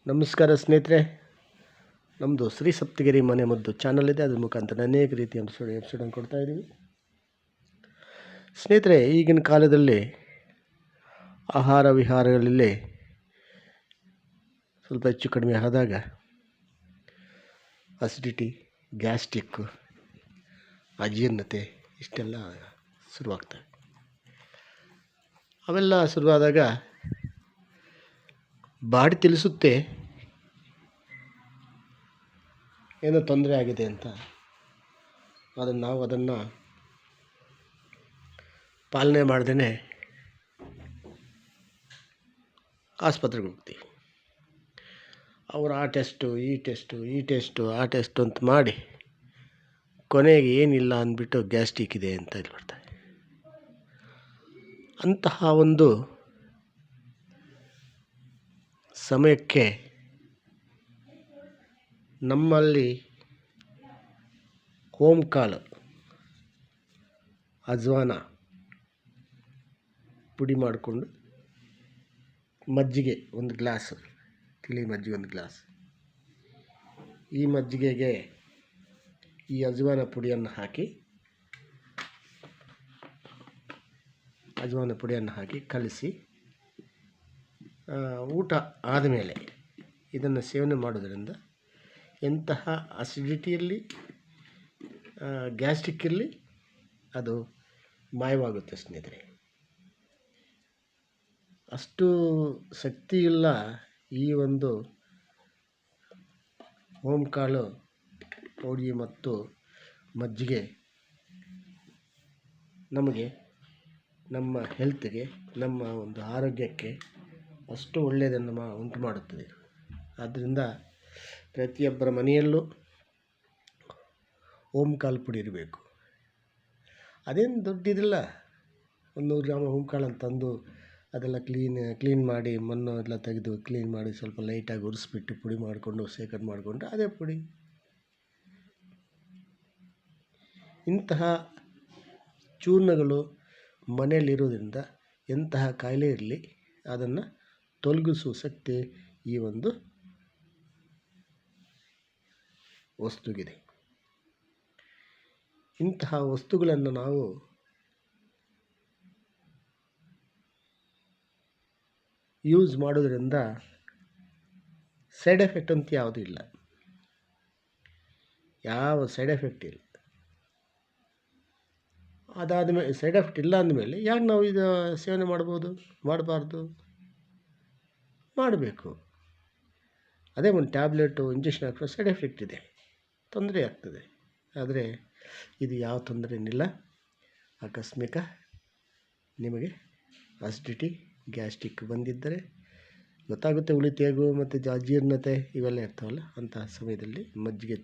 ನಮಸ್ಕಾರ ಸ್ನೇಹಿತರೆ, ನಮ್ಮದು ಶ್ರೀ ಸಪ್ತಗಿರಿ ಮನೆ ಮದ್ದು ಚಾನಲ್ ಇದೆ. ಅದ್ರ ಮುಖಾಂತರ ಅನೇಕ ರೀತಿಯ ಎಪಿಸೋಡನ್ನು ಕೊಡ್ತಾ ಇದ್ದೀವಿ. ಸ್ನೇಹಿತರೆ, ಈಗಿನ ಕಾಲದಲ್ಲಿ ಆಹಾರ ವಿಹಾರಗಳಲ್ಲಿ ಸ್ವಲ್ಪ ಹೆಚ್ಚು ಕಡಿಮೆ ಆದಾಗ ಅಸಿಡಿಟಿ, ಗ್ಯಾಸ್ಟ್ರಿಕ್ಕು, ಅಜೀರ್ಣತೆ ಇಷ್ಟೆಲ್ಲ ಶುರುವಾಗ್ತವೆ. ಅವೆಲ್ಲ ಶುರುವಾದಾಗ ಬಾಡಿ ತಿಳಿಸುತ್ತೆ ಏನೋ ತೊಂದರೆ ಆಗಿದೆ ಅಂತ. ನಾವು ಅದನ್ನು ಪಾಲನೆ ಮಾಡ್ದೇ ಆಸ್ಪತ್ರೆಗೆ ಹೋಗ್ತೀವಿ. ಅವರು ಆ ಟೆಸ್ಟು ಆ ಟೆಸ್ಟು ಅಂತ ಮಾಡಿ ಕೊನೆಗೆ ಏನಿಲ್ಲ ಅಂದ್ಬಿಟ್ಟು ಗ್ಯಾಸ್ಟ್ರಿಕ್ ಇದೆ ಅಂತ ಇಲ್ಲಿ ಬರ್ತಾರೆ. ಅಂತಹ ಒಂದು ಸಮಯಕ್ಕೆ ನಮ್ಮಲ್ಲಿ ಓಂಕಾಳು, ಅಜ್ವಾನ ಪುಡಿ ಮಾಡಿಕೊಂಡು ಮಜ್ಜಿಗೆ ಒಂದು ಗ್ಲಾಸ್, ತಿಳಿ ಮಜ್ಜಿಗೆ ಒಂದು ಗ್ಲಾಸ್, ಈ ಮಜ್ಜಿಗೆಗೆ ಈ ಅಜ್ವಾನ ಪುಡಿಯನ್ನು ಹಾಕಿ ಕಲಸಿ ಊಟ ಆದಮೇಲೆ ಇದನ್ನು ಸೇವನೆ ಮಾಡೋದರಿಂದ ಎಂತಹ ಅಸಿಡಿಟಿಯಲ್ಲಿ, ಗ್ಯಾಸ್ಟ್ರಿಕ್ಕಲ್ಲಿ ಅದು ಮಾಯವಾಗುತ್ತೆ ಸ್ನೇಹಿತರೆ. ಅಷ್ಟು ಶಕ್ತಿಯುಳ್ಳ ಈ ಒಂದು ಓಂಕಾಳು ಪೌಡಿ ಮತ್ತು ಮಜ್ಜಿಗೆ ನಮಗೆ, ನಮ್ಮ ಹೆಲ್ತ್ಗೆ, ನಮ್ಮ ಒಂದು ಆರೋಗ್ಯಕ್ಕೆ ಅಷ್ಟು ಒಳ್ಳೆಯದನ್ನು ಉಂಟು ಮಾಡುತ್ತದೆ. ಆದ್ದರಿಂದ ಪ್ರತಿಯೊಬ್ಬರ ಮನೆಯಲ್ಲೂ ಓಂಕಾಳು ಪುಡಿ ಇರಬೇಕು. ಅದೇನು ದೊಡ್ಡದಿಲ್ಲ, 100 ಗ್ರಾಮ್ ಓಂಕಾಳನ್ನು ತಂದು ಅದೆಲ್ಲ ಕ್ಲೀನ್ ಮಾಡಿ ಮಣ್ಣು ಎಲ್ಲ ತೆಗೆದು ಕ್ಲೀನ್ ಮಾಡಿ ಸ್ವಲ್ಪ ಲೈಟಾಗಿ ಉರಿಸ್ಬಿಟ್ಟು ಪುಡಿ ಮಾಡಿಕೊಂಡು ಶೇಖರಣೆ ಮಾಡಿಕೊಂಡ್ರೆ ಅದೇ ಪುಡಿ. ಇಂತಹ ಚೂರ್ಣಗಳು ಮನೆಯಲ್ಲಿರೋದ್ರಿಂದ ಎಂತಹ ಕಾಯಿಲೆ ಇರಲಿ ಅದನ್ನು ತೊಲಗಿಸುವ ಶಕ್ತಿ ಈ ಒಂದು ವಸ್ತುವಿಗಿದೆ. ಇಂತಹ ವಸ್ತುಗಳನ್ನು ನಾವು ಯೂಸ್ ಮಾಡೋದ್ರಿಂದ ಸೈಡ್ ಎಫೆಕ್ಟ್ ಅಂತ ಯಾವುದೂ ಇಲ್ಲ, ಯಾವ ಸೈಡ್ ಎಫೆಕ್ಟ್ ಇಲ್ಲ. ಅದಾದಮೇಲೆ ಸೈಡ್ ಎಫೆಕ್ಟ್ ಇಲ್ಲ ಅಂದಮೇಲೆ ಯಾಕೆ ನಾವು ಇದು ಸೇವನೆ ಮಾಡಬಾರ್ದು? ಮಾಡಬೇಕು. ಅದೇ ಒಂದು ಟ್ಯಾಬ್ಲೆಟು, ಇಂಜೆಕ್ಷನ್ ಹಾಕಿದ್ರೆ ಸೈಡ್ ಎಫೆಕ್ಟ್ ಇದೆ, ತೊಂದರೆ ಆಗ್ತದೆ. ಆದರೆ ಇದು ಯಾವ ತೊಂದರೆ ಏನಿಲ್ಲ. ಆಕಸ್ಮಿಕ ನಿಮಗೆ ಅಸಿಡಿಟಿ, ಗ್ಯಾಸ್ಟ್ರಿಕ್ ಬಂದಿದ್ದರೆ ಗೊತ್ತಾಗುತ್ತೆ, ಉಳಿತೇಗು ಮತ್ತು ಅಜೀರ್ಣತೆ ಇವೆಲ್ಲ ಇರ್ತಾವಲ್ಲ, ಅಂತಹ ಸಮಯದಲ್ಲಿ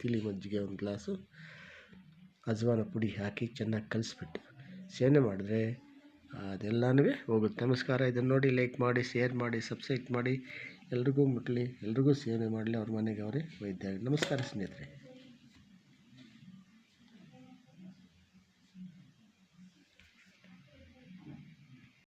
ತಿಳಿ ಮಜ್ಜಿಗೆ ಒಂದು ಗ್ಲಾಸು, ಅಜ್ವಾನ ಪುಡಿ ಹಾಕಿ ಚೆನ್ನಾಗಿ ಕಲಿಸ್ಬಿಟ್ಟು ಸೇವನೆ ಮಾಡಿದ್ರೆ ಅದೆಲ್ಲನೂ ಹೋಗುತ್ತೆ. ನಮಸ್ಕಾರ. ಇದನ್ನು ನೋಡಿ ಲೈಕ್ ಮಾಡಿ, ಶೇರ್ ಮಾಡಿ, ಸಬ್ಸ್ಕ್ರೈಬ್ ಮಾಡಿ, ಎಲ್ರಿಗೂ ಮುಟ್ಟಲಿ, ಎಲ್ರಿಗೂ ಸೇವನೆ ಮಾಡಲಿ, ಅವ್ರ ಮನೆಗೆ ಅವರೇ ವೈದ್ಯ. ನಮಸ್ಕಾರ ಸ್ನೇಹಿತರೆ.